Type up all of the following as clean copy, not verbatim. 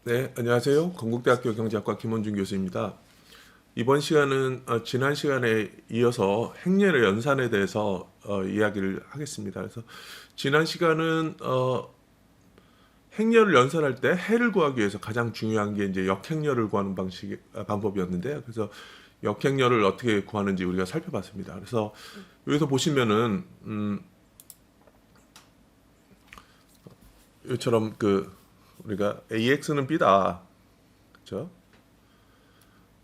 네, 안녕하세요. 건국대학교 경제학과 김원준 교수입니다. 이번 시간은 지난 시간에 이어서 행렬의 연산에 대해서 이야기를 하겠습니다. 그래서 지난 시간은 행렬을 연산할 때 해를 구하기 위해서 가장 중요한 게 이제 역행렬을 구하는 방법이었는데요. 그래서 역행렬을 어떻게 구하는지 우리가 살펴봤습니다. 그래서 여기서 보시면은 이처럼 우리가 AX는 B다. 그렇죠?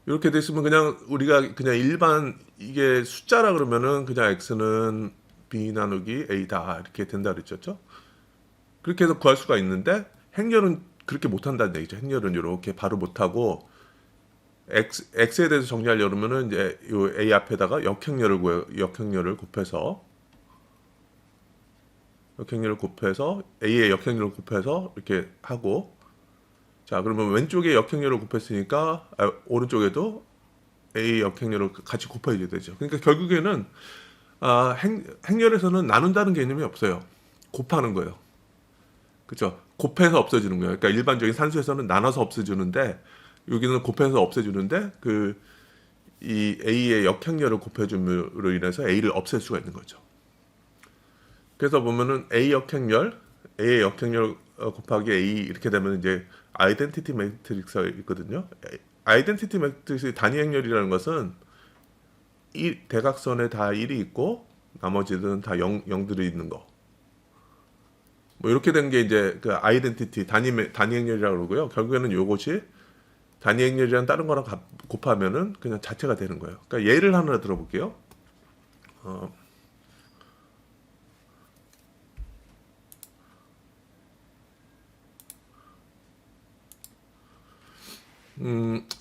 이렇게 됐으면 그냥 우리가 그냥 일반 이게 숫자라 그러면은 그냥 x는 b 나누기 a다 이렇게 된다 그랬죠. 그렇게 해서 구할 수가 있는데 행렬은 그렇게 못한다는 얘기죠. 행렬은 이렇게 바로 못하고 x에 대해서 정리하려면은 이제 요 a 앞에다가 역행렬을 곱해서 a의 역행렬을 곱해서 이렇게 하고, 자 그러면 왼쪽에 역행렬을 곱했으니까 오른쪽에도 a 역행렬을 같이 곱해야 되죠. 그러니까 결국에는 행렬에서는 나눈다는 개념이 없어요. 곱하는 거예요. 그렇죠? 곱해서 없어지는 거예요. 그러니까 일반적인 산수에서는 나눠서 없애주는데 여기는 곱해서 없애주는데 이 a의 역행렬을 곱해줌으로 인해서 a를 없앨 수가 있는 거죠. 그래서 보면은 a의 역행렬 곱하기 a 이렇게 되면 이제 아이덴티티 매트릭스가 있거든요. 아이덴티티 매트릭스의 단위 행렬이라는 것은 이 대각선에 다 1이 있고 나머지는 다 0들이 있는 거. 뭐 이렇게 된 게 이제 그 아이덴티티 단위 행렬이라고 그러고요. 결국에는 요것이 단위 행렬이랑 다른 거랑 곱하면은 그냥 자체가 되는 거예요. 그러니까 예를 하나 들어볼게요.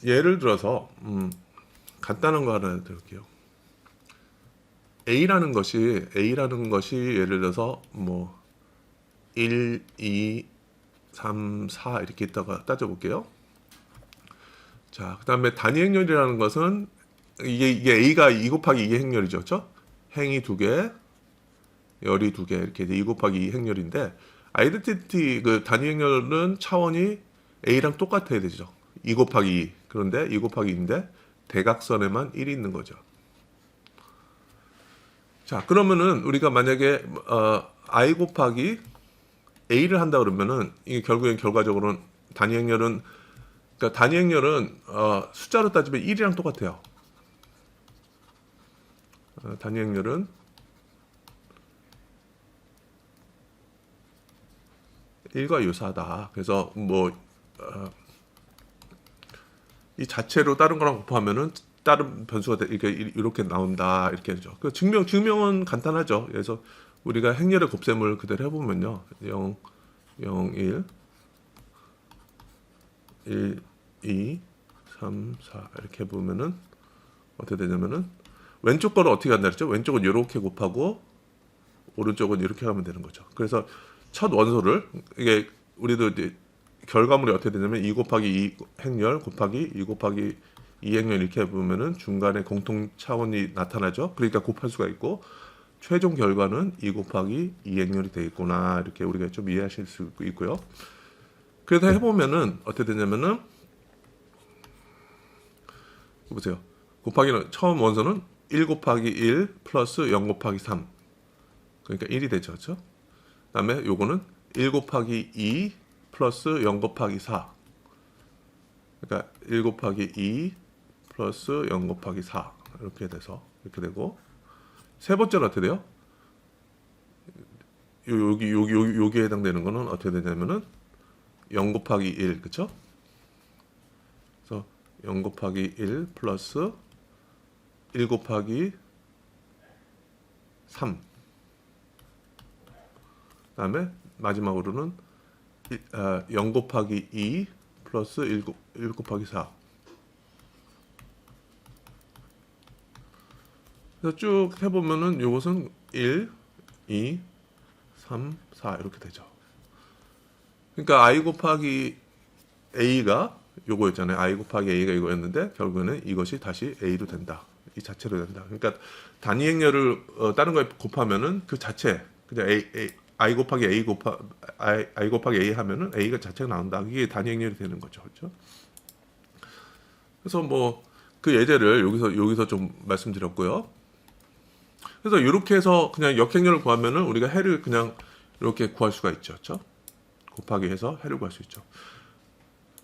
예를 들어서 간단한 거 하나 들을게요. A라는 것이 예를 들어서 뭐 1, 2, 3, 4 이렇게 있다가 따져볼게요. 자, 그 다음에 단위 행렬이라는 것은 이게 A가 2 곱하기 2 행렬이죠. 그렇죠? 행이 2개, 열이 2개 이렇게 2 곱하기 2 행렬인데 아이덴티티 그 단위 행렬은 차원이 A랑 똑같아야 되죠. 2 곱하기 2. 그런데 2 곱하기 2인데 대각선에만 1이 있는 거죠. 자, 그러면은 우리가 만약에 I 곱하기 A를 한다 그러면은 이게 결국엔 결과적으로는 단위 행렬은 숫자로 따지면 1이랑 똑같아요. 단위 행렬은 1과 유사하다. 그래서 이 자체로 다른 거랑 곱하면은 다른 변수가 이렇게 나온다 이렇게 하죠. 그 증명은 간단하죠. 그래서 우리가 행렬의 곱셈을 그대로 해보면요, 0, 0, 1, 2, 3, 4 이렇게 해보면은 어떻게 되냐면은 왼쪽 거를 어떻게 한다 그랬죠? 왼쪽은 이렇게 곱하고 오른쪽은 이렇게 하면 되는 거죠. 그래서 첫 원소를 이게 우리도 이제 결과물이 어떻게 되냐면 2 곱하기 2 행렬 곱하기 2 곱하기 2 행렬 이렇게 해보면은 중간에 공통 차원이 나타나죠. 그러니까 곱할 수가 있고 최종 결과는 2 곱하기 2 행렬이 되겠구나 이렇게 우리가 좀 이해하실 수 있고요. 그래서 해보면은 어떻게 되냐면은 보세요. 곱하기는 처음 원소는 1 곱하기 1 플러스 0 곱하기 3 그러니까 1이 되죠. 그렇죠? 그다음에 요거는 1 곱하기 2 플러스 0 곱하기 4 그러니까 1 곱하기 2 플러스 0 곱하기 4 이렇게 돼서 이렇게 되고 세 번째는 어떻게 돼요? 여기에 해당되는 거는 어떻게 되냐면은 0 곱하기 1 그쵸? 그래서 0 곱하기 1 플러스 1 곱하기 3 그다음에 마지막으로는 0 곱하기 2 플러스 1 곱하기 4 그래서 쭉 해보면은 요것은 1, 2, 3, 4 이렇게 되죠. 그러니까 I 곱하기 A가 요거였잖아요. I 곱하기 A가 이거였는데 결국에는 이것이 다시 A로 된다. 이 자체로 된다. 그러니까 단위 행렬을 다른 거에 곱하면은 그 자체 그냥 I 곱하기 I 곱하기 A 하면은 A가 자체가 나온다. 이게 단위 행렬이 되는 거죠. 그렇죠? 그래서 뭐 그 예제를 여기서 좀 말씀드렸고요. 그래서 이렇게 해서 그냥 역행렬을 구하면은 우리가 해를 그냥 이렇게 구할 수가 있죠. 그렇죠? 곱하기 해서 해를 구할 수 있죠.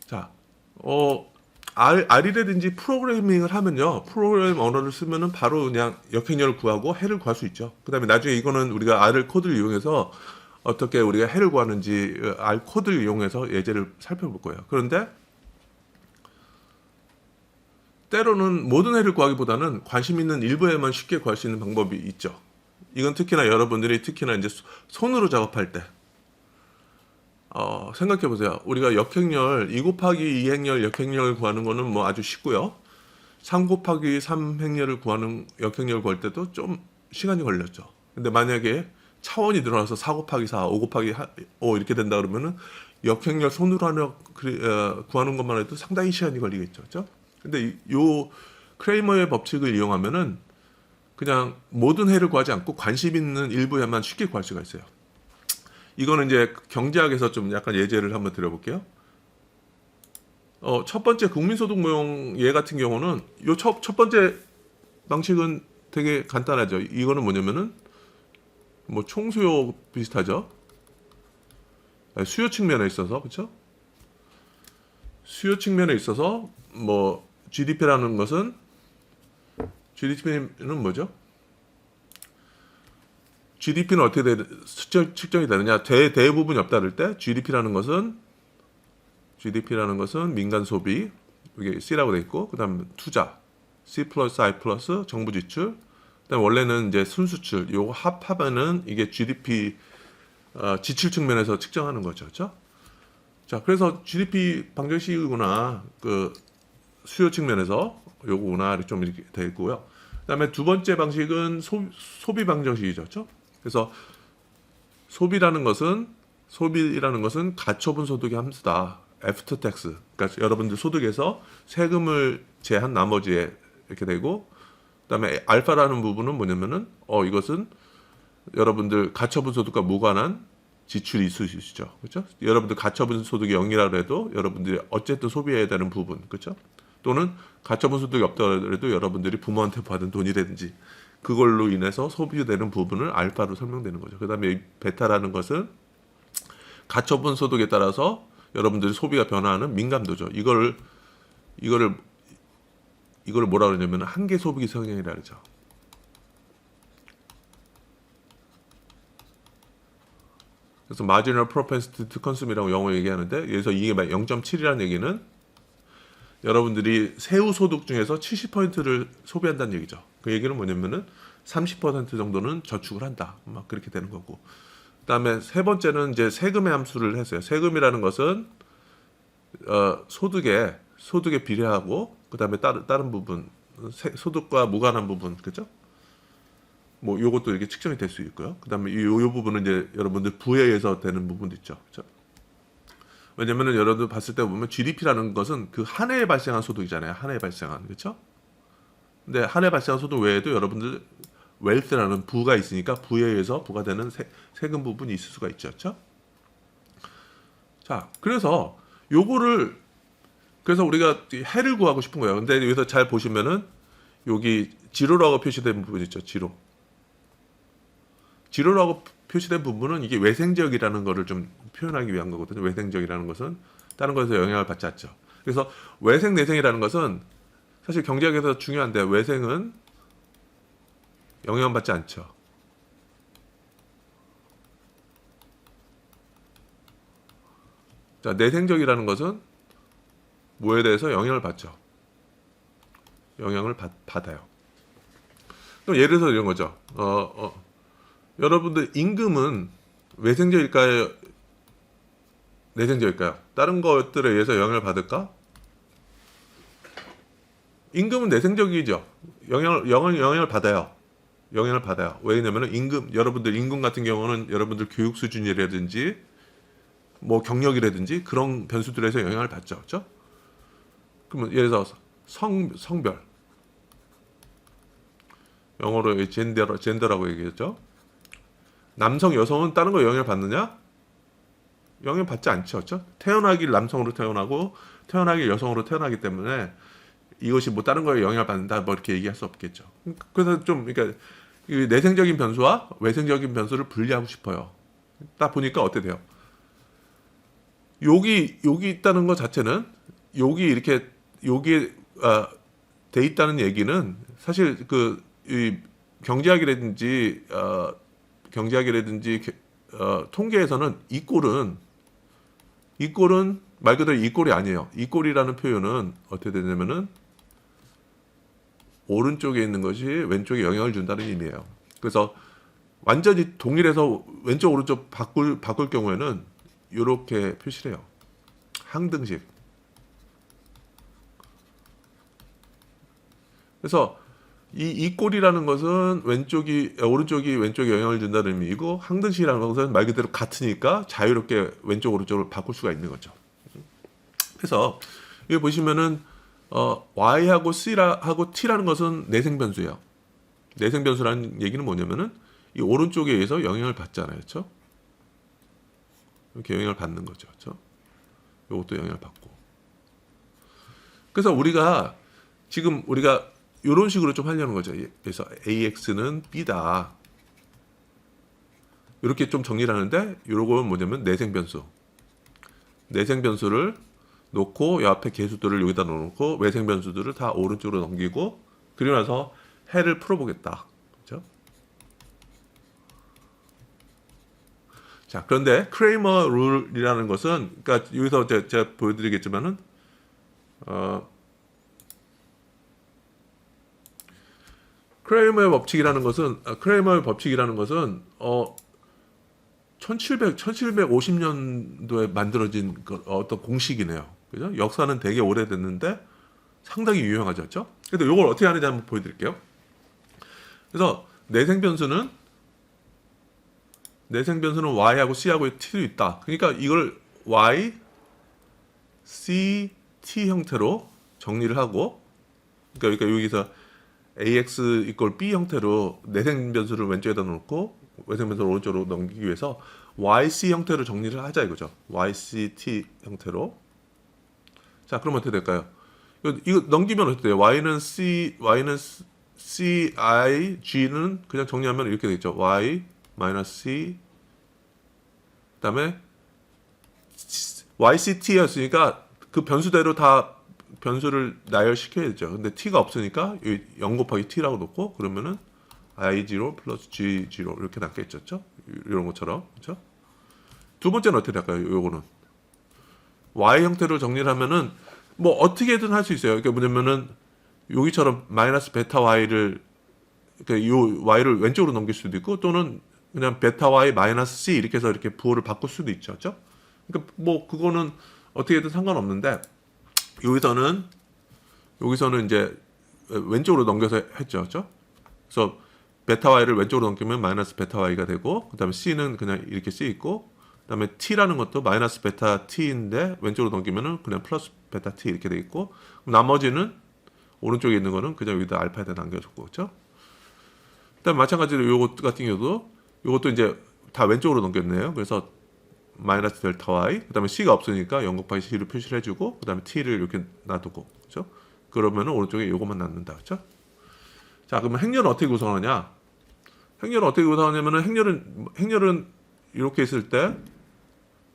자, R이라든지 프로그래밍을 하면요. 프로그램 언어를 쓰면은 바로 그냥 역행렬을 구하고 해를 구할 수 있죠. 그 다음에 나중에 이거는 우리가 R 코드를 이용해서 어떻게 우리가 해를 구하는지 R 코드를 이용해서 예제를 살펴볼 거예요. 그런데 때로는 모든 해를 구하기보다는 관심 있는 일부에만 쉽게 구할 수 있는 방법이 있죠. 이건 특히나 여러분들이 특히나 이제 손으로 작업할 때 생각해 보세요. 우리가 역행렬 2 곱하기 2 행렬 역행렬을 구하는 거는 뭐 아주 쉽고요. 3 곱하기 3 행렬을 구하는 역행렬을 구할 때도 좀 시간이 걸렸죠. 근데 만약에 차원이 늘어나서 4 곱하기 4, 5 곱하기 5 이렇게 된다 그러면은 역행렬 손으로 구하는 것만 해도 상당히 시간이 걸리겠죠. 그렇죠? 근데 요 크레이머의 법칙을 이용하면은 그냥 모든 해를 구하지 않고 관심 있는 일부에만 쉽게 구할 수가 있어요. 이거는 이제 경제학에서 좀 약간 예제를 한번 드려볼게요. 첫 번째 국민소득 모형 예 같은 경우는 요 첫 번째 방식은 되게 간단하죠. 이거는 뭐냐면은 뭐 총수요 비슷하죠. 수요 측면에 있어서 그렇죠? 수요 측면에 있어서 뭐 GDP라는 것은 GDP는 뭐죠? GDP는 어떻게 측정이 되느냐? 대부분이 없다 그럴 때 GDP라는 것은 민간 소비 이게 C라고 돼 있고 그다음 투자 C 플러스 I 플러스 정부 지출 그다음 원래는 이제 순수출 요거 합하면은 이게 GDP 지출 측면에서 측정하는 거죠, 그렇죠? 자, 그래서 GDP 방정식이구나 그 수요 측면에서 요거구나 좀 이렇게 돼 있고요. 그다음에 두 번째 방식은 소비 방정식이죠, 그렇죠? 그래서 소비라는 것은 가처분 소득의 함수다. 애프터 텍스. 그러니까 여러분들 소득에서 세금을 제한 나머지에 이렇게 되고 그다음에 알파라는 부분은 뭐냐면은 이것은 여러분들 가처분 소득과 무관한 지출이 있을 수 있죠. 그렇죠? 여러분들 가처분 소득이 0이라고 해도 여러분들이 어쨌든 소비해야 되는 부분. 그렇죠? 또는 가처분 소득이 없더라도 여러분들이 부모한테 받은 돈이라든지 그걸로 인해서 소비되는 부분을 알파로 설명되는 거죠. 그다음에 베타라는 것은 가처분 소득에 따라서 여러분들이 소비가 변화하는 민감도죠. 이거를 뭐라 그러냐면 한계 소비기 성향이라 그러죠. 그래서 marginal propensity to consume이라고 영어 얘기하는데 여기서 이게 0.7이라는 얘기는 여러분들이 세후 소득 중에서 70%를 소비한다는 얘기죠. 그 얘기는 뭐냐면은 30% 정도는 저축을 한다. 막 그렇게 되는 거고. 그다음에 세 번째는 이제 세금의 함수를 했어요. 세금이라는 것은 소득에 비례하고 그다음에 다른 부분 소득과 무관한 부분 그죠? 뭐 요것도 이렇게 측정이 될 수 있고요. 그다음에 요 부분은 이제 여러분들 부에 의해서 되는 부분도 있죠. 그렇죠? 왜냐면은 여러분들 봤을 때 보면 GDP라는 것은 그 한 해에 발생한 소득이잖아요. 한 해에 발생한 그렇죠? 근데 한 해 발생한 소득 외에도 여러분들 웰스라는 부가 있으니까 부에 의해서 부과되는 세금 부분이 있을 수가 있죠. 그렇죠? 자, 그래서 우리가 해를 구하고 싶은 거예요. 근데 여기서 잘 보시면은 여기 지로라고 표시된 부분 있죠. 지로라고 표시된 부분은 이게 외생적이라는 거를 좀 표현하기 위한 거거든요. 외생적이라는 것은 다른 것에서 영향을 받지 않죠. 그래서 외생, 내생이라는 것은 사실 경제학에서 중요한데 외생은 영향받지 않죠. 자, 내생적이라는 것은 뭐에 대해서 영향을 받죠. 영향을 받아요. 그럼 예를 들어서 이런 거죠. 여러분들 임금은 외생적일까요? 내생적일까요? 다른 것들에 의해서 영향을 받을까? 임금은 내생적이죠. 영향을 받아요. 영향을 받아요. 왜냐면은 여러분들 임금 같은 경우는 여러분들 교육 수준이라든지 뭐 경력이라든지 그런 변수들에서 영향을 받죠. 그렇죠? 그러면 예를 들어서 성별 영어로 젠더라고 얘기했죠. 남성 여성은 다른 거 영향을 받느냐? 영향 받지 않죠. 그렇죠? 태어나길 남성으로 태어나고 태어나길 여성으로 태어나기 때문에 이것이 뭐 다른 거에 영향을 받는다 뭐 이렇게 얘기할 수 없겠죠. 그래서 좀 그러니까 이 내생적인 변수와 외생적인 변수를 분리하고 싶어요. 딱 보니까 어때 돼요? 여기 있다는 것 자체는 여기 이렇게 여기에 돼 있다는 얘기는 사실 그 이 경제학이라든지 통계에서는 이꼴은 말 그대로 이꼴이 아니에요. 이꼴이라는 표현은 어떻게 되냐면은 오른쪽에 있는 것이 왼쪽에 영향을 준다는 의미예요. 그래서 완전히 동일해서 왼쪽 오른쪽 바꿀 경우에는 이렇게 표시를 해요. 항등식. 그래서 이 꼴이라는 것은 오른쪽이 왼쪽에 영향을 준다는 의미이고 항등식이라는 것은 말 그대로 같으니까 자유롭게 왼쪽 오른쪽을 바꿀 수가 있는 거죠. 그래서 여기 보시면은 y하고 c하고 t라는 것은 내생 변수예요. 내생 변수라는 얘기는 뭐냐면은 이 오른쪽에 의해서 영향을 받잖아요, 그렇죠? 이렇게 영향을 받는 거죠, 그렇죠? 이것도 영향을 받고. 그래서 지금 우리가 이런 식으로 좀 하려는 거죠. 그래서 AX는 B다. 이렇게 좀 정리를 하는데 이런 뭐냐면 내생 변수. 내생 변수를 놓고 옆에 계수들을 여기다 넣어놓고 외생 변수들을 다 오른쪽으로 넘기고 그리고 나서 해를 풀어보겠다. 그렇죠? 자, 그런데 크레이머 룰이라는 것은 그러니까 여기서 제가 보여드리겠지만은 크레이머의 법칙이라는 것은 1750년도에 만들어진 어떤 공식이네요. 그죠? 역사는 되게 오래됐는데 상당히 유용하죠. 그렇죠? 그래서 이걸 어떻게 하는지 한번 보여드릴게요. 그래서 내생 변수는 y하고 c하고 t도 있다. 그러니까 이걸 y, c, t 형태로 정리를 하고 그러니까 여기서 ax 이꼴 b 형태로 내생 변수를 왼쪽에다 놓고 외생 변수를 오른쪽으로 넘기기 위해서 yc 형태로 정리를 하자 이거죠. yct 형태로. 자, 그럼 어떻게 될까요? 이거 넘기면 어떻게 돼요? y는 c, i, g는 그냥 정리하면 이렇게 되겠죠. y 마이너스 c 그다음에 yct였으니까 그 변수대로 다 변수를 나열시켜야죠. 근데 t가 없으니까 0 곱하기 t라고 놓고 그러면은 i0 플러스 g0 이렇게 남겠죠. 이런 것처럼. 그렇죠? 두 번째는 어떻게 될까요? 요거는 y 형태로 정리를 하면은 뭐 어떻게든 할 수 있어요. 그러니까 뭐냐면은 여기처럼 마이너스 베타 y를 그러니까 요 y를 왼쪽으로 넘길 수도 있고 또는 그냥 베타 y 마이너스 c 이렇게 해서 이렇게 부호를 바꿀 수도 있죠. 그렇죠? 그러니까 뭐 그거는 어떻게든 상관없는데 여기서는 이제 왼쪽으로 넘겨서 했죠. 그렇죠? 그래서 베타 y를 왼쪽으로 넘기면 마이너스 베타 y가 되고 그다음에 c는 그냥 이렇게 c 있고 그다음에 t라는 것도 마이너스 베타 t인데 왼쪽으로 넘기면은 그냥 플러스 베타 t 이렇게 돼 있고 나머지는 오른쪽에 있는 거는 그냥 여기다 알파에다 남겨줬고 그렇죠? 그다음 마찬가지로 요것 같은 경우도 요것도 이제 다 왼쪽으로 넘겼네요. 그래서 마이너스 델타 y 그다음에 c가 없으니까 0 곱하기 c를 표시를 해주고 그다음에 t를 이렇게 놔두고 그렇죠? 그러면은 오른쪽에 요것만 남는다 그렇죠? 자, 그러면 행렬은 어떻게 구성하냐? 행렬은 어떻게 구성하냐면은 행렬은 이렇게 있을 때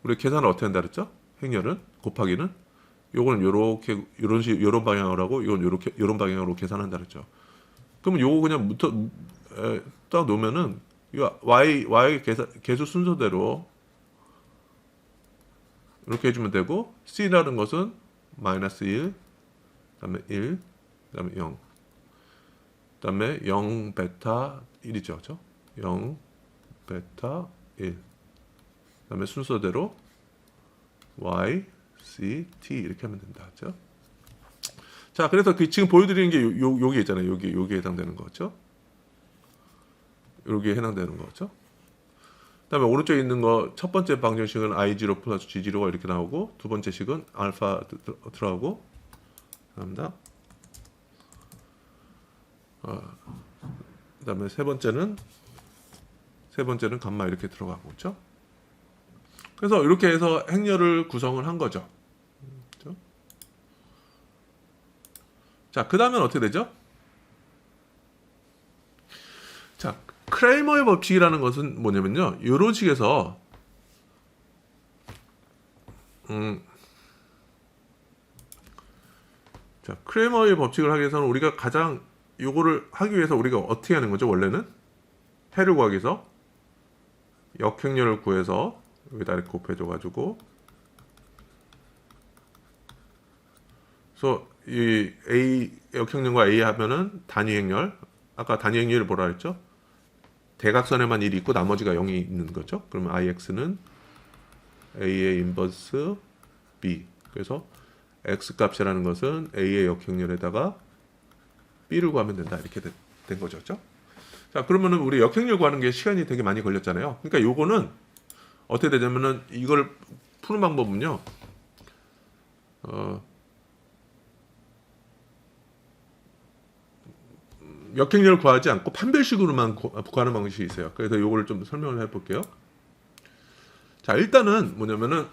우리 계산을 어떻게 한다 그랬죠? 행렬은 곱하기는 요거는 요렇게 요런 방향으로 하고 이건 요런 방향으로 계산한다 그랬죠. 그러면 요거 그냥 딱 놓으면은 이거 y 계수 순서대로 이렇게 해주면 되고 c라는 것은 마이너스 1 그다음에 1 그다음에 0 그다음에 0 베타 1이죠. 그렇죠? 0 베타 1 그다음에 순서대로 y, c, t 이렇게 하면 된다. 그렇죠? 자, 그래서 지금 보여드리는 게 여기 있잖아요. 여기에 해당되는 거죠. 여기에 해당되는 거죠. 그다음에 오른쪽에 있는 거 첫 번째 방정식은 i0 플러스 g0가 이렇게 나오고 두 번째 식은 알파 들어가고 감사합니다. 그다음에 세 번째는 세 번째는 감마 이렇게 들어가고 그렇죠? 그래서 이렇게 해서 행렬을 구성을 한 거죠. 그렇죠? 자, 그 다음엔 어떻게 되죠? 자, 크레이머의 법칙이라는 것은 뭐냐면요. 이런 식에서 자, 크레이머의 법칙을 하기 위해서는 우리가 가장 요거를 하기 위해서 우리가 어떻게 하는 거죠? 원래는 해를 구하기 위해서 역행렬을 구해서 여기다 이렇게 곱해줘 가지고 그래서 이 A 역행렬과 A 하면은 단위 행렬 아까 단위 행렬이 뭐라 그랬죠? 대각선에만 1이 있고 나머지가 0이 있는 거죠. 그러면 IX는 A의 인버스 B 그래서 X 값이라는 것은 A의 역행렬에다가 B를 구하면 된다 이렇게 된 거죠. 그렇죠? 자, 그러면은 우리 역행렬 구하는 게 시간이 되게 많이 걸렸잖아요. 그러니까 요거는 어떻게 되냐면은 이걸 푸는 방법은요. 역행렬을 구하지 않고 판별식으로만 구하는 방식이 있어요. 그래서 요거를 좀 설명을 해볼게요. 자, 일단은 뭐냐면은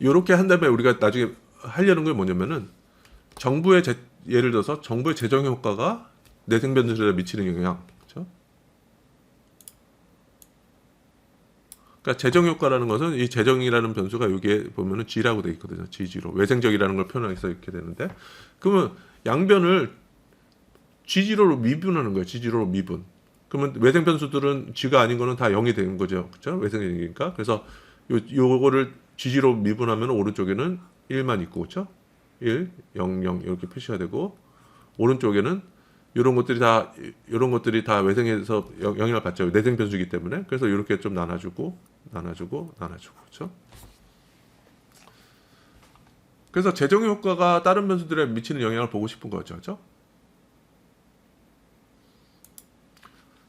요렇게 한 다음에 우리가 나중에 하려는 게 뭐냐면은 예를 들어서 정부의 재정 효과가 내생 변수에 미치는 영향. 그렇죠? 그러니까 재정 효과라는 것은 이 재정이라는 변수가 여기에 보면은 G라고 되어 있거든요. G0. 외생적이라는 걸 표현해서 이렇게 되는데 그러면 양변을 G0로 미분하는 거예요. G0로 미분. 그러면 외생 변수들은 G가 아닌 거는 다 0이 되는 거죠. 그렇죠? 외생이니까. 그래서 요거를 G0로 미분하면 오른쪽에는 1만 있고 그렇죠? 1, 0, 0 이렇게 표시가 되고 오른쪽에는 이런 것들이 다 외생에서 영향을 받죠. 내생 변수이기 때문에. 그래서 이렇게 좀 나눠주고 그렇죠? 그래서 재정 효과가 다른 변수들에 미치는 영향을 보고 싶은 거죠. 그렇죠?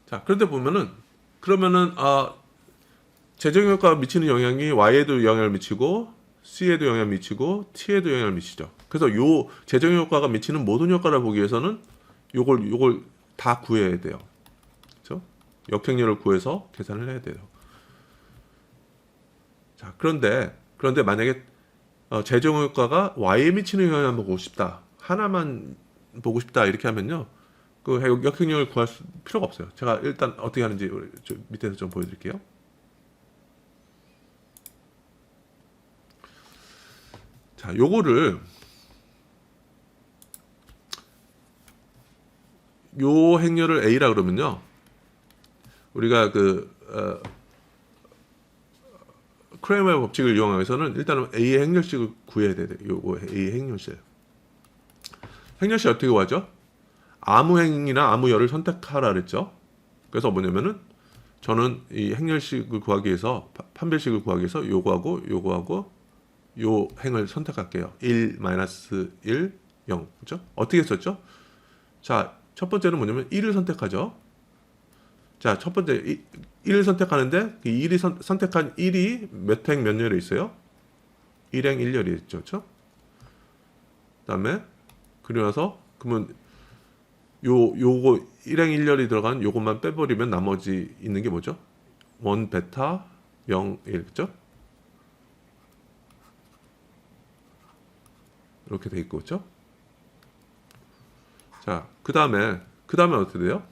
자, 그런데 보면은 그러면은 재정 효과가 미치는 영향이 Y에도 영향을 미치고 C에도 영향을 미치고 T에도 영향을 미치죠. 그래서 요 재정 효과가 미치는 모든 효과를 보기 위해서는 요걸 다 구해야 돼요. 그렇죠? 역행렬을 구해서 계산을 해야 돼요. 자, 그런데 만약에 재정 효과가 Y에 미치는 영향을 보고 싶다. 하나만 보고 싶다. 이렇게 하면요. 그 역행렬을 구할 필요가 없어요. 제가 일단 어떻게 하는지 밑에서 좀 보여드릴게요. 자, 요거를 요 행렬을 A라 그러면요. 우리가 크레이머의 법칙을 이용하기 위해서는 일단은 A의 행렬식을 구해야 돼요. 요거 A의 행렬식. 행렬식 어떻게 구하죠? 아무 행이나 아무 열을 선택하라 그랬죠. 그래서 뭐냐면은 저는 이 행렬식을 구하기 위해서 판별식을 구하기 위해서 요거하고 요 행을 선택할게요. 1, -1, 0. 그렇죠? 어떻게 썼죠? 자, 첫 번째는 뭐냐면 1을 선택하죠. 자, 첫 번째 1을 선택하는데 그 1이 선택한 1이 몇 행 몇 열에 있어요? 1행 1열이 있죠. 그렇죠? 그다음에 그리고 나서 그러면 요거 1행 1열이 들어간 요것만 빼버리면 나머지 있는 게 뭐죠? 1 베타 0 1 그렇죠? 이렇게 돼 있고 그렇죠? 자, 그다음에 어떻게 돼요?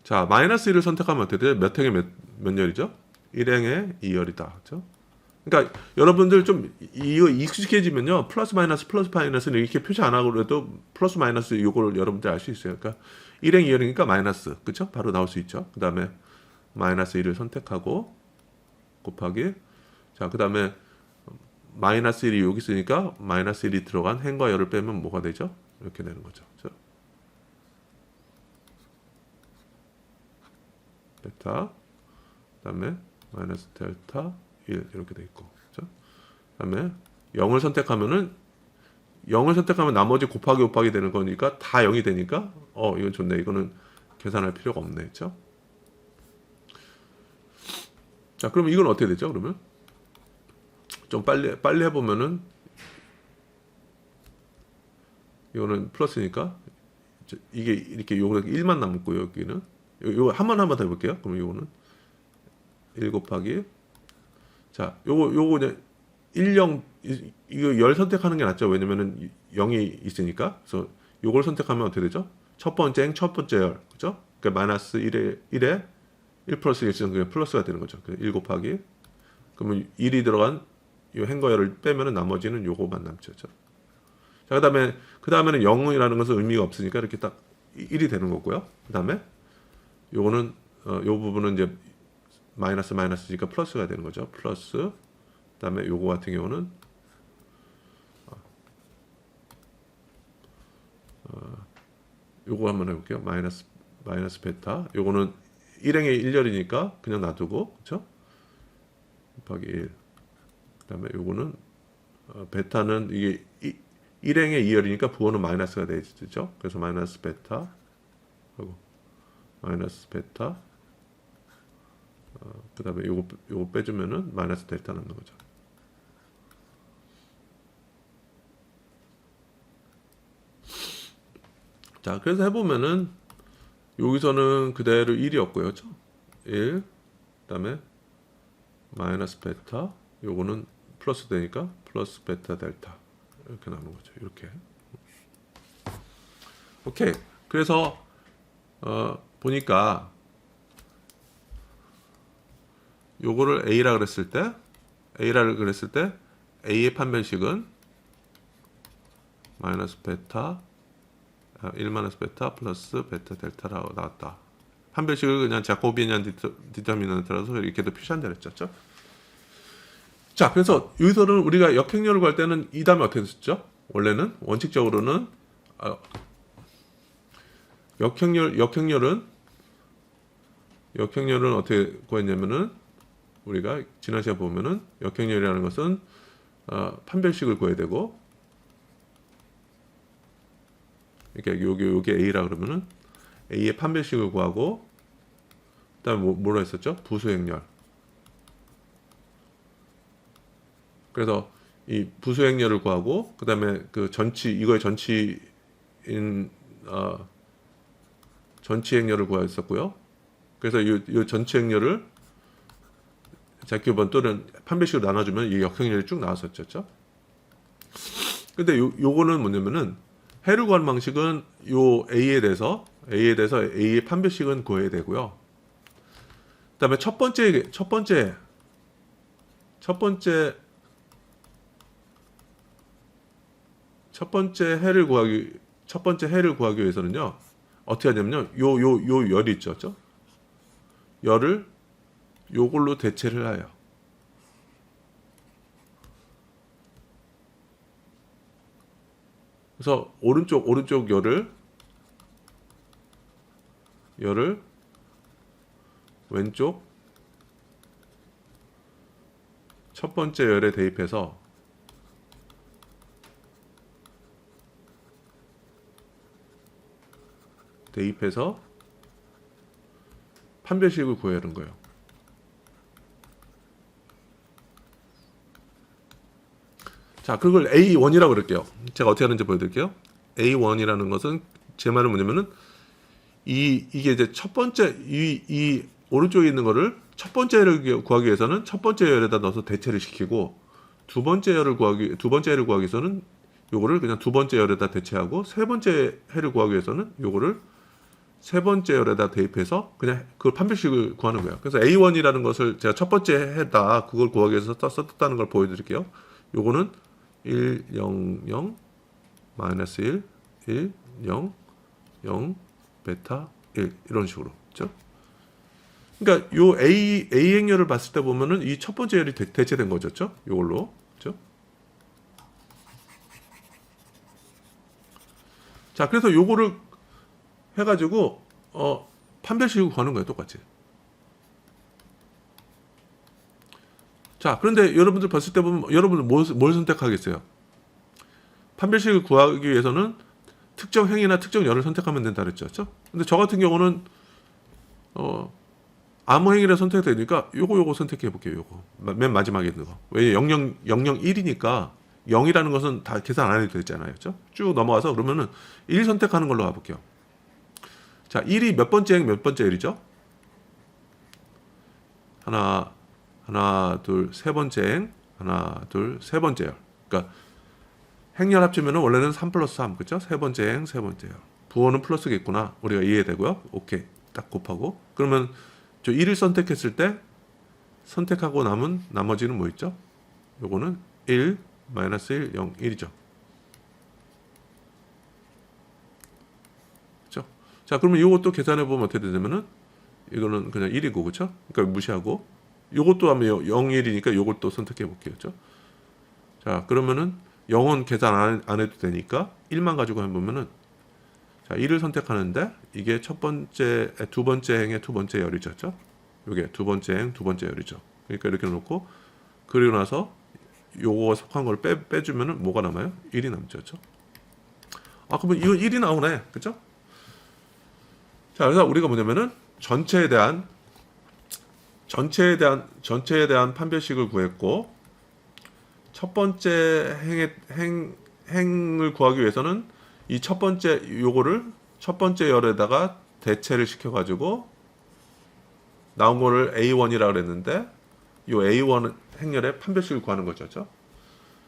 자, -1을 선택하면 어떻게 돼요? 몇 행에 몇 열이죠? 1행에 2열이다. 그렇죠? 그러니까 여러분들 좀 이거 익숙해지면요. 플러스 마이너스는 이렇게 표시 안 하고 그래도 플러스 마이너스 이거를 여러분들 알 수 있어요. 그러니까 1행 2열이니까 마이너스. 그렇죠? 바로 나올 수 있죠. 그다음에 -1을 선택하고 곱하기 자, 그다음에 -1이 여기 있으니까 -1이 들어간 행과 열을 빼면 뭐가 되죠? 이렇게 되는 거죠. 그렇죠? 베타 그다음에 마이너스 델타 1 이렇게 돼 있고 그렇죠? 그다음에 0을 선택하면 나머지 곱하기 되는 거니까 다 0이 되니까 이건 좋네. 이거는 계산할 필요가 없네. 그렇죠? 자, 그럼 이건 어떻게 되죠? 그러면 좀 빨리 해보면은 이거는 플러스니까 이게 이렇게 요거 1만 남고요. 여기는 요거 한 번 더 해볼게요. 그럼 요거는 1 곱하기 자 요거 이제 10 이거 열 선택하는 게 낫죠. 왜냐면은 0이 있으니까. 그래서 요걸 선택하면 어떻게 되죠? 첫 번째 열 그죠? 그러니까 마이너스 1에 1 플러스 1 쓰면 그냥 플러스가 되는 거죠. 1 곱하기 그러면 1이 들어간 요 행거열을 빼면은 나머지는 요거만 남죠. 자, 그다음에는 0이라는 것은 의미가 없으니까 이렇게 딱 1이 되는 거고요. 그다음에 요거는 요 부분은 이제 마이너스니까 플러스가 되는 거죠. 플러스 그다음에 요거 같은 경우는 요거 한번 해볼게요. 마이너스 베타 요거는 1행의 1열이니까 그냥 놔두고 그렇죠? 곱하기 1 그다음에 요거는 베타는 이게 1행의 2열이니까 부호는 마이너스가 되죠. 그래서 마이너스 베타 하고 마이너스 베타 그다음에 요거 빼주면은 마이너스 델타 남는 거죠. 자, 그래서 해보면은 여기서는 그대로 1이었고요, 그렇죠? 1 그다음에 마이너스 베타 요거는 플러스 되니까 플러스 베타 델타 이렇게 나오는 거죠. 이렇게. 오케이. 그래서 보니까 요거를 A라 그랬을 때 A의 판별식은 마이너스 베타 1 마이너스 베타 플러스 베타 델타라고 나왔다. 판별식을 그냥 자코비안 디터미넌트라서 이렇게도 표시한다 그랬죠. 자, 그래서 여기서는 우리가 역행렬을 구할 때는 이 다음에 어떻게 됐었죠? 원래는 원칙적으로는 역행렬은 어떻게 구했냐면은 우리가 지난 시간에 보면은 역행렬이라는 것은 판별식을 구해야 되고 그러니까 요게 A라 그러면은 A의 판별식을 구하고 그다음에 뭐라 했었죠? 부수행렬. 그래서 이 부수행렬을 구하고 그다음에 그 이거의 전치인 전치행렬을 구했었고요. 그래서 이 전치행렬을 자큐번 또는 판별식으로 나눠주면 이 역행렬이 쭉 나왔었죠. 근데 요거는 뭐냐면은 해를 구하는 방식은 요 A에 대해서 A의 판별식은 구해야 되고요. 그다음에 첫 번째 해를 구하기 위해서는요. 어떻게 하냐면요. 요 열이 있죠. 열을 요걸로 대체를 해요. 그래서 오른쪽 열을 왼쪽 첫 번째 열에 대입해서 판별식을 구해야 하는 거예요. 자, 그걸 A1이라고 그럴게요. 제가 어떻게 하는지 보여드릴게요. A1이라는 것은 제 말은 뭐냐면은 이게 이제 첫 번째 이 오른쪽에 있는 거를 첫 번째를 구하기 위해서는 첫 번째 열에다 넣어서 대체를 시키고 두 번째 해를 구하기 위해서는 요거를 그냥 두 번째 열에다 대체하고 세 번째 해를 구하기 위해서는 요거를 세 번째 열에다 대입해서 그냥 그 판별식을 구하는 거예요. 그래서 A1이라는 것을 제가 첫 번째 해다 그걸 구하기 위해서 썼다는 걸 보여드릴게요. 요거는 1, 0, 0, 마이너스 1, 1, 0, 0, 베타 1 이런 식으로. 그렇죠? 그러니까 요 A 행렬을 봤을 때 보면은 이 첫 번째 열이 대체된 거죠. 요걸로. 그렇죠? 자, 그래서 요거를 해가지고 판별식을 구하는 거예요, 똑같이. 자, 그런데 여러분들 봤을 때 보면 여러분들 뭘 선택하겠어요? 판별식을 구하기 위해서는 특정 행위나 특정 열을 선택하면 된다 그랬죠. 근데 저 같은 경우는 아무 행위를 선택해도 되니까 요거 선택해 볼게요. 요거 맨 마지막에 있는 거. 왜 001이니까 0이라는 것은 다 계산 안 해도 되잖아요. 그렇죠? 쭉 넘어가서 그러면은 1 선택하는 걸로 가볼게요. 자, 1이 몇 번째 행 몇 번째 열이죠? 하나, 둘, 세 번째 행, 하나, 둘, 세 번째 열. 그러니까 행렬 합치면은 원래는 3 플러스 3, 그죠? 세 번째 행, 세 번째 열. 부호는 플러스겠구나. 우리가 이해되고요. 오케이. 딱 곱하고. 그러면 저 1을 선택했을 때 선택하고 남은 나머지는 뭐 있죠? 요거는 1, 마이너스 1, 0, 1이죠. 그죠? 자, 그러면 요것도 계산해 보면 어떻게 되냐면은 이거는 그냥 1이고, 그쵸? 그러니까 무시하고, 요것도 하면 0, 1이니까 요것도 선택해 볼게요. 그죠? 자, 그러면은 0은 계산 안 해도 되니까 1만 가지고 해보면은, 자, 1을 선택하는데 이게 두 번째 행의 두 번째 열이죠. 그죠? 요게 두 번째 행, 두 번째 열이죠. 그러니까 이렇게 놓고, 그리고 나서 요거 속한 걸 빼주면은 뭐가 남아요? 1이 남죠. 그죠? 아, 그러면 이거 1이 나오네. 그죠? 자, 그래서 우리가 뭐냐면은 전체에 대한 판별식을 구했고, 첫 번째 행을 구하기 위해서는 이 첫 번째 요거를 첫 번째 열에다가 대체를 시켜가지고 나온 거를 A1이라고 그랬는데, 요 A1 행렬의 판별식을 구하는 거죠. 그렇죠?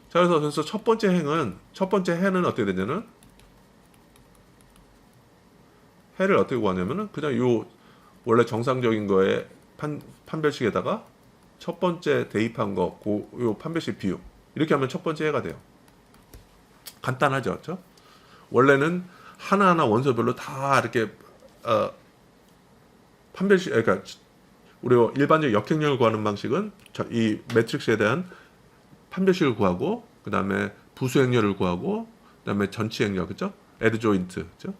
자, 그래서 첫 번째 해는 어떻게 되냐면, 해를 어떻게 구하냐면은 그냥 요 원래 정상적인 거에 판별식에다가 첫 번째 대입한 거, 요 판별식 비율 이렇게 하면 첫 번째 해가 돼요. 간단하죠, 그렇죠? 원래는 하나하나 원소별로 다 이렇게 판별식, 그러니까 우리가 일반적 역행렬을 구하는 방식은 이 매트릭스에 대한 판별식을 구하고, 그 다음에 부수행렬을 구하고, 그 다음에 전치행렬, 그렇죠? 애드조인트, 그렇죠?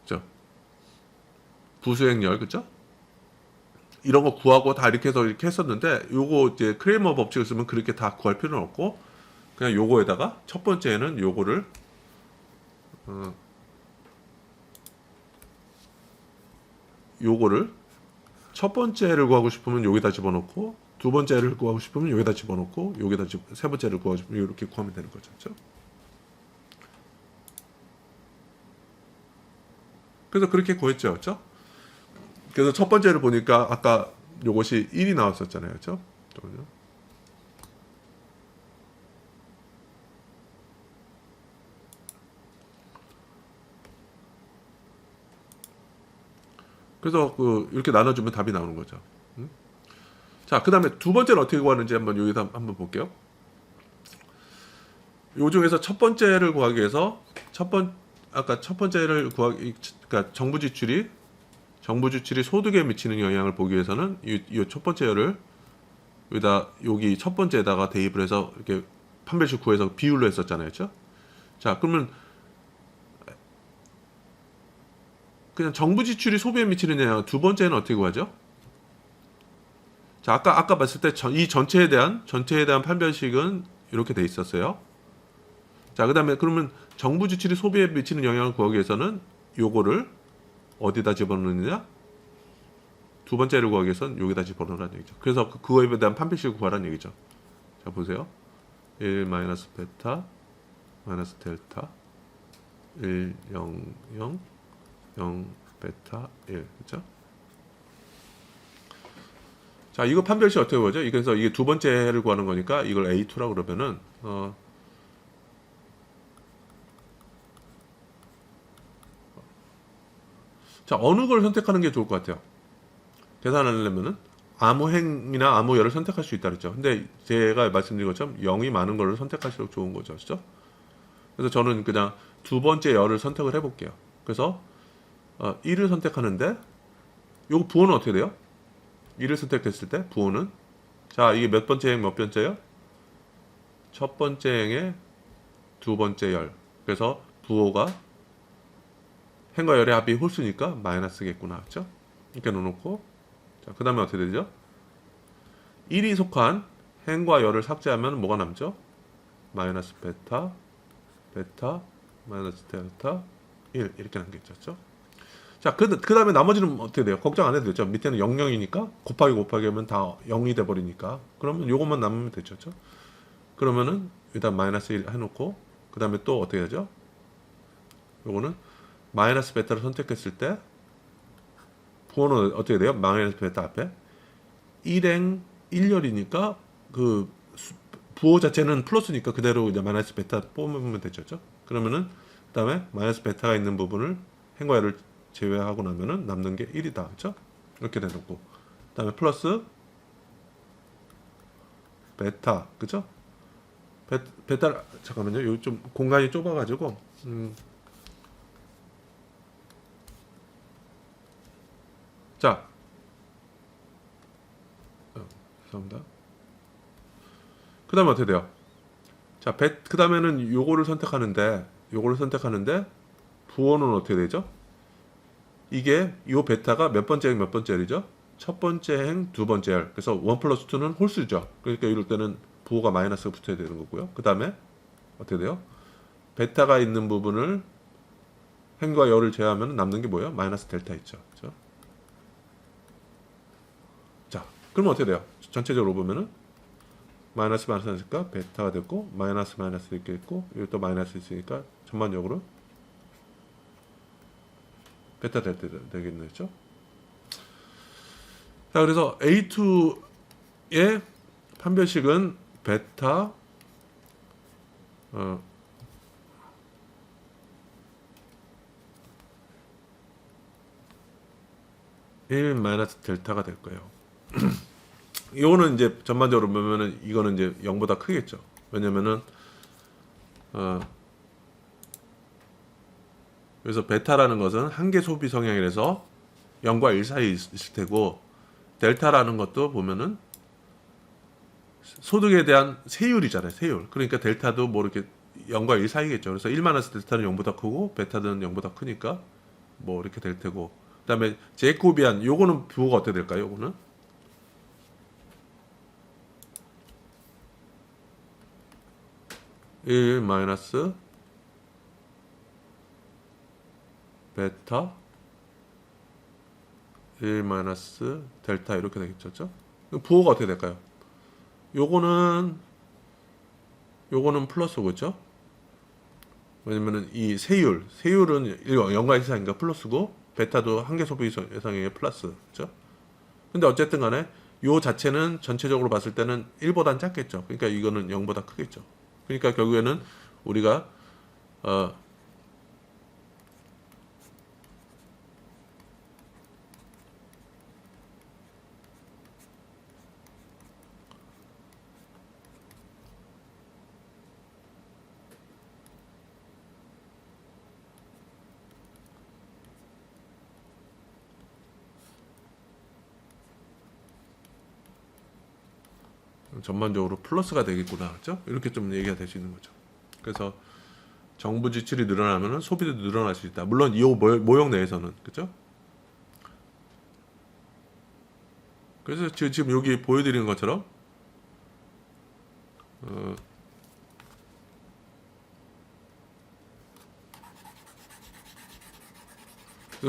그죠? 부수행렬, 그죠? 이런 거 구하고 다 이렇게 해서 이렇게 했었는데, 요거 이제 크레이머 법칙을 쓰면 그렇게 다 구할 필요는 없고, 그냥 요거에다가 첫 번째는 요거를 첫 번째를 구하고 싶으면 여기다 집어넣고, 두 번째를 구하고 싶으면 여기다 집어넣고, 세 번째를 구하고 싶으면 이렇게 구하면 되는 거죠. 그렇죠? 그래서 그렇게 구했죠. 그렇죠? 그래서 첫 번째를 보니까 아까 요것이 1이 나왔었잖아요. 그렇죠? 그래서 이렇게 나눠주면 답이 나오는 거죠. 자, 그 다음에 두 번째는 어떻게 구하는지 한번 여기서 한번 볼게요. 요 중에서 첫 번째를 구하기 위해서 아까 첫 번째를 그러니까 정부 지출이 소득에 미치는 영향을 보기 위해서는 이 첫 번째 열을 여기 첫 번째에다가 대입을 해서 이렇게 판별식 구해서 비율로 했었잖아요. 그렇죠? 자, 그러면 그냥 정부 지출이 소비에 미치는 영향 두 번째는 어떻게 구하죠? 자, 아까 봤을 때 이 전체에 대한 판별식은 이렇게 돼 있었어요. 자, 그다음에 그러면 정부 지출이 소비에 미치는 영향을 구하기 위해서는 요거를 어디다 집어넣느냐? 두 번째를 구하기 위해서는 여기다 집어넣으라는 얘기죠. 그래서 그거에 대한 판별식을 구하라는 얘기죠. 자, 보세요. 1 마이너스 베타 마이너스 델타 1 0 0 0 베타 1, 그렇죠? 자, 이거 판별식 어떻게 구하죠? 그래서 이게 두 번째 해를 구하는 거니까 이걸 A2라고 그러면은 자, 어느 걸 선택하는 게 좋을 것 같아요? 계산하려면은 아무 행이나 아무 열을 선택할 수 있다 그랬죠. 근데 제가 말씀드린 것처럼 0이 많은 거를 선택할수록 좋은 거죠. 그렇죠? 그래서 저는 그냥 두 번째 열을 선택을 해볼게요. 그래서 1을 선택하는데 요거 부호는 어떻게 돼요? 1을 선택했을 때 부호는, 자, 이게 몇 번째 행 몇 번째요? 첫 번째 행의 두 번째 열. 그래서 부호가 행과 열의 합이 홀수니까 마이너스겠구나. 그렇죠? 이렇게 놓고, 자, 그 다음에 어떻게 되죠? 1이 속한 행과 열을 삭제하면 뭐가 남죠? 마이너스 베타 마이너스 델타 1 이렇게 남겠죠. 자, 그 다음에 나머지는 어떻게 돼요? 걱정 안 해도 되죠. 밑에는 0이니까 곱하기 하면 다 0이 돼버리니까, 그러면 요것만 남으면 되죠. 그렇죠? 그러면은 일단 마이너스 1 해놓고 그 다음에 또 어떻게 하죠? 요거는 마이너스 베타를 선택했을 때 부호는 어떻게 돼요? 마이너스 베타 앞에 1행 1열이니까 그 부호 자체는 플러스니까 그대로 이제 마이너스 베타 뽑으면 되죠. 그러면은 그 다음에 마이너스 베타가 있는 부분을 행과 열을 제외하고 나면은 남는 게 1이다. 그렇죠? 이렇게 되놓고 그 다음에 플러스 베타. 그죠? 베타 잠깐만요. 여기 좀 공간이 좁아가지고 자 죄송합니다. 그 다음에 어떻게 돼요? 자, 그 다음에는 요거를 선택하는데 부호는 어떻게 되죠? 이게 요 베타가 몇 번째 행 몇 번째 열이죠? 첫 번째 행 두 번째 열. 그래서 1 플러스 2는 홀수죠. 그러니까 이럴 때는 부호가 마이너스가 붙어야 되는 거고요. 그 다음에 어떻게 돼요? 베타가 있는 부분을 행과 열을 제외하면 남는 게 뭐예요? 마이너스 델타 있죠. 그렇죠? 자, 그러면 어떻게 돼요? 전체적으로 보면은 마이너스 마이너스니까 베타가 됐고 마이너스 마이너스 이렇게 있고 여기 또 마이너스 있으니까 전반적으로 베타 델타 되겠네요. 자, 그래서 A2의 판별식은 베타 1 마이너스 델타가 될 거예요. 이거는 이제 전반적으로 보면은 이거는 이제 0보다 크겠죠. 왜냐면은 그래서 베타라는 것은 한계 소비 성향이라서 0과 1 사이에 있을 테고 델타라는 것도 보면은 소득에 대한 세율이잖아요. 세율. 그러니까 델타도 뭐 이렇게 0과 1 사이겠죠. 그래서 1 마이너스 델타는 0보다 크고 베타는 0보다 크니까 뭐 이렇게 될 테고 그다음에 제코비안 요거는 부호가 어떻게 될까요? 요거는 1 마이너스 베타 1 마이너스 델타 이렇게 되겠죠. 부호가 어떻게 될까요? 요거는 플러스고 그죠? 왜냐면은 이 세율은 0과 1 사이니까 플러스고 베타도 한계 소비 예상에 플러스 그죠? 근데 어쨌든 간에 요 자체는 전체적으로 봤을 때는 1보단 작겠죠. 그러니까 이거는 0보다 크겠죠. 그러니까 결국에는 우리가 전반적으로 플러스가 되겠구나. 그렇죠? 이렇게 좀 얘기가 될 수 있는 거죠. 그래서 정부 지출이 늘어나면 소비도 늘어날 수 있다. 물론 이 모형 내에서는 그렇죠? 그래서 지금 여기 보여드리는 것처럼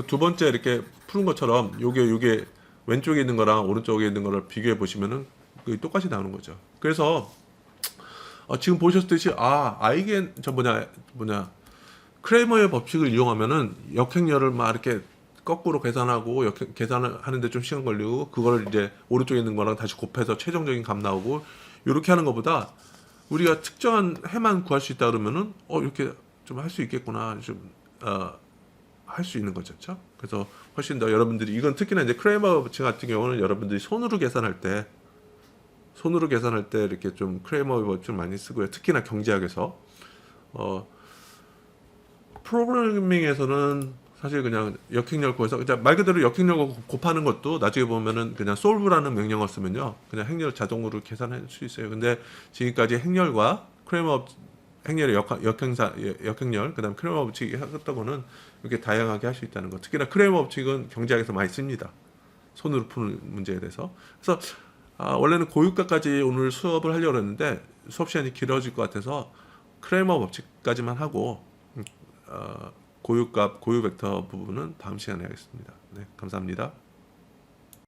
두 번째 이렇게 푸는 것처럼 요게 왼쪽에 있는 거랑 오른쪽에 있는 거를 비교해 보시면은 똑같이 나오는 거죠. 그래서 지금 보셨듯이 아이겐 크레머의 법칙을 이용하면은 역행열을 막 이렇게 거꾸로 계산하고 계산을 하는데 좀 시간 걸리고 그거를 이제 오른쪽에 있는 거랑 다시 곱해서 최종적인 값 나오고 이렇게 하는 것보다 우리가 특정한 해만 구할 수 있다 그러면은 이렇게 좀 할 수 있겠구나 좀 할 수 있는 거죠. 그렇죠? 그래서 훨씬 더 여러분들이 이건 특히나 이제 크레머 법칙 같은 경우는 여러분들이 손으로 계산할 때 이렇게 좀 크레머 법칙 많이 쓰고요. 특히나 경제학에서 프로그래밍에서는 사실 그냥 역행열 구해서 말 그대로 역행열과 gov하는 것도 나중에 보면은 그냥 solve라는 명령어 쓰면요 그냥 행렬 자동으로 계산할 수 있어요. 근데 지금까지 행렬과 크레머 행렬의 역행열 그다음 크레머 법칙이 했던 거는 이렇게 다양하게 할 수 있다는 거. 특히나 크레머 법칙은 경제학에서 많이 씁니다. 손으로 푸는 문제에 대해서. 그래서 원래는 고유과까지 오늘 수업을 하려고 했는데 수업 시간이 길어질 것 같아서 크레머 법칙까지만 하고 고유 벡터 부분은 다음 시간에 하겠습니다. 네, 감사합니다.